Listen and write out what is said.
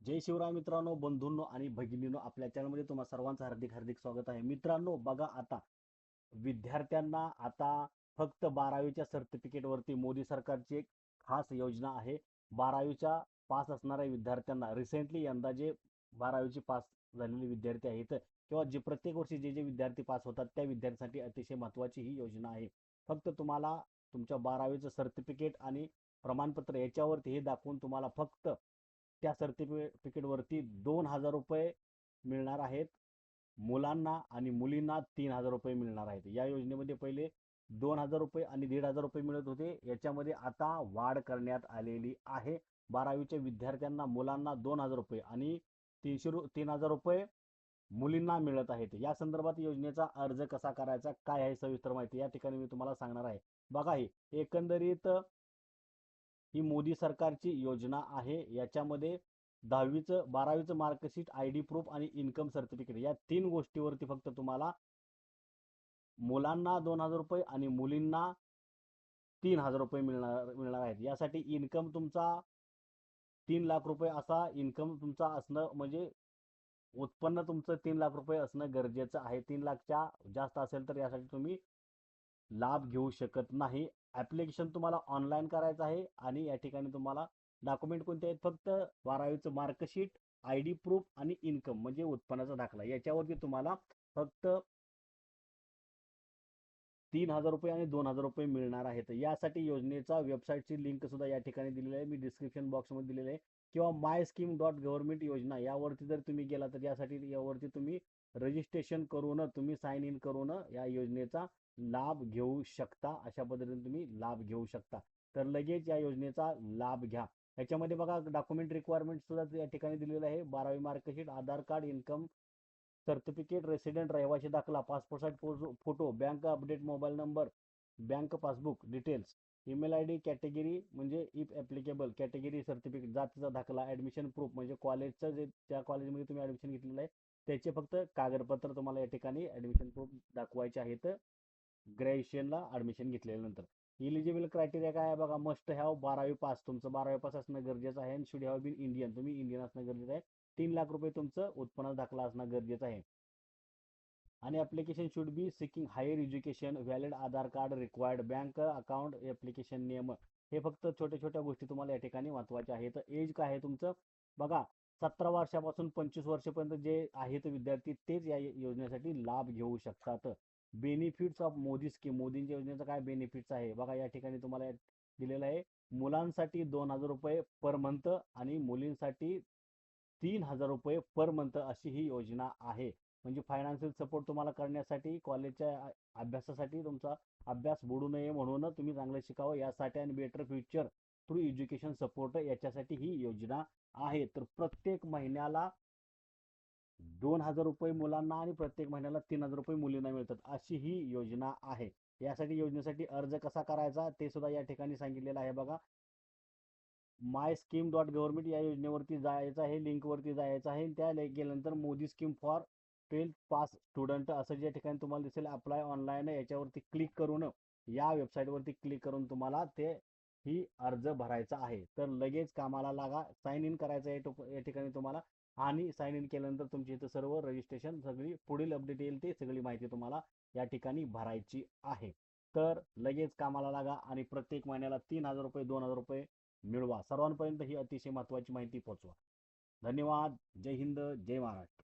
जय शिवराय मित्रांनो, बंधूंनो आणि भगिनींनो, आपल्या चॅनलमध्ये तुम्हा सर्वांचं हार्दिक हार्दिक स्वागत आहे. मित्रांनो, बघा आता विद्यार्थ्यांना आता फक्त 12वीच्या सर्टिफिकेटवरती मोदी सरकारची एक खास योजना आहे. 12वीच्या पास असणाऱ्या विद्यार्थ्यांना रिसेंटली यंदा जे 12वीची पास झालेले विद्यार्थी आहेत किंवा जे प्रत्येक वर्षी जे विद्यार्थी पास होतात त्या विद्यार्थ्यांसाठी अतिशय महत्त्वाची ही योजना आहे. फक्त तुम्हाला तुमच्या 12वीचं सर्टिफिकेट आणि प्रमाणपत्र याच्यावरती हे दाखवून तुम्हाला फक्त त्या सर्टिफिकेटवरती 2,000 रुपये मिळणार आहेत. मुलांना आणि मुलींना 3,000 रुपये मिळणार आहेत. या योजनेमध्ये पहिले 2,000 रुपये आणि 1,500 रुपये मिळत होते. याच्यामध्ये आता वाढ करण्यात आलेली आहे. 12वीच्या विद्यार्थ्यांना मुलांना 2,000 रुपये आणि 3,000 रुपये मुलींना मिळत आहेत. या संदर्भात योजनेचा अर्ज कसा करायचा, काय आहे सविस्तर माहिती या ठिकाणी मी तुम्हाला सांगणार आहे. बघा, ही एकंदरीत ही मोदी सरकारची योजना आहे. याच्यामध्ये 12वीचं मार्कशीट, ID प्रूफ आणि इन्कम सर्टिफिकेट या 3 गोष्टीवरती फक्त तुम्हाला मुलांना 2,000 रुपये आणि मुलींना 3,000 रुपये मिळणार आहेत. यासाठी इन्कम तुमचा 3,00,000 रुपये असा इन्कम तुमचा असणं, म्हणजे उत्पन्न तुमचं 3,00,000 रुपये असणं गरजेचं आहे. 3,00,000च्या जास्त असेल तर यासाठी तुम्ही लाभ घेऊ शकत नाही. ॲप्लिकेशन तुम्हाला ऑनलाईन करायचं आहे आणि या ठिकाणी तुम्हाला डॉक्युमेंट कोणते आहेत, फक्त 12वीचं मार्कशीट, ID प्रूफ आणि इन्कम म्हणजे उत्पन्नाचा दाखला. याच्यावरती तुम्हाला फक्त 3,000 रुपये आणि 2,000 रुपये मिळणार आहेत. यासाठी योजनेचा वेबसाईटची लिंक सुद्धा या ठिकाणी दिलेली आहे, मी डिस्क्रिप्शन बॉक्समध्ये दिलेलं आहे. किंवा MyScheme.Government योजना यावरती जर तुम्ही गेला तर यासाठी यावरती तुम्ही रजिस्ट्रेशन करून तुम्ही साइन इन करून या योजनेचा लाभ घेऊ शकता. अशा पद्धतीने तुम्ही लाभ घेऊ शकता. तर लगेच या योजनेचा लाभ घ्या. याच्यामध्ये बघा, डॉक्युमेंट रिक्वायरमेंट सुद्धा या ठिकाणी दिलेलं आहे. 12वी मार्कशीट, आधार कार्ड, इन्कम सर्टिफिकेट, रेसिडेंट रहिवासी दाखला, passport size photo, bank update, mobile number, bank passbook details, email ID, category म्हणजे इफ ॲप्लिकेबल कॅटेगरी सर्टिफिकेट, जातीचा दाखला, ॲडमिशन प्रूफ म्हणजे कॉलेजचं जे त्या कॉलेजमध्ये तुम्ही ॲडमिशन घेतलेलं आहे त्याचे फक्त कागदपत्र तुम्हाला या ठिकाणी ॲडमिशन प्रूफ दाखवायचे आहेत ग्रॅज्युएशनला ॲडमिशन घेतल्यानंतर. इलिजिबल क्रायटेरिया काय आहे बघा, मस्ट हॅव 12वी पास, तुमचं 12वी पास असणं गरजेचं आहे. शुड हॅव बीन इंडियन, तुम्ही इंडियन असणं गरजेचं आहे. 3,00,000 रुपये तुमचं उत्पन्न दाखला असणं गरजेचं आहे. आणि application should be seeking higher education, valid Aadhaar card required, bank account, application नियम, हे फक्त छोट्या छोट्या गोष्टी तुम्हाला या ठिकाणी महत्त्वाच्या आहेत. एज काय आहे तुमचं बघा, 17 वर्षापासून 25 वर्षापर्यंत जे आहेत विद्यार्थी तेच या योजनेसाठी लाभ घेऊ शकतात. बेनिफिट्स ऑफ मोदी स्कीम, मोदींच्या योजनेचा काय बेनिफिट्स आहे बघा, या ठिकाणी तुम्हाला दिलेलं आहे. मुलांसाठी 2,000 रुपये पर मंथ आणि मुलींसाठी 3,000 रुपये पर मंथ अशी ही योजना आहे. म्हणजे फायनान्शियल सपोर्ट तुम्हाला करण्यासाठी, कॉलेजच्या अभ्यासासाठी तुमचा अभ्यास बुडू नये म्हणून तुम्ही चांगलं शिकावं यासाठी आणि better future through education support याच्यासाठी ही योजना आहे. तर प्रत्येक महिन्याला 2,000 रुपये मुलांना आणि प्रत्येक महिन्याला 3,000 रुपये मुलींना मिळतात, अशी ही योजना आहे. यासाठी योजनेसाठी अर्ज कसा करायचा ते सुद्धा या ठिकाणी सांगितलेलं आहे बघा. MyScheme.Government या योजनेवरती जायचं आहे, लिंकवरती जायचं आहे. त्या गेल्यानंतर Modi scheme for 12th pass student असं ज्या ठिकाणी तुम्हाला दिसेल अप्लाय ऑनलाईन, याच्यावरती क्लिक करून या वेबसाईटवरती क्लिक करून तुम्हाला ही अर्ज भरायचा आहे. तर लगेच कामाला लागा. साइन इन करायचं आहे या ठिकाणी तुम्हाला, आणि साइन इन केल्यानंतर तुमची इथं सर्व रजिस्ट्रेशन, सगळी पुढील अपडेट येईल ते सगळी माहिती तुम्हाला या ठिकाणी भरायची आहे. तर लगेच कामाला लागा आणि प्रत्येक महिन्याला 3,000 रुपये 2,000 रुपये मिळवा. सर्वांपर्यंत ही अतिशय महत्त्वाची माहिती पोहोचवा. धन्यवाद. जय हिंद, जय महाराष्ट्र.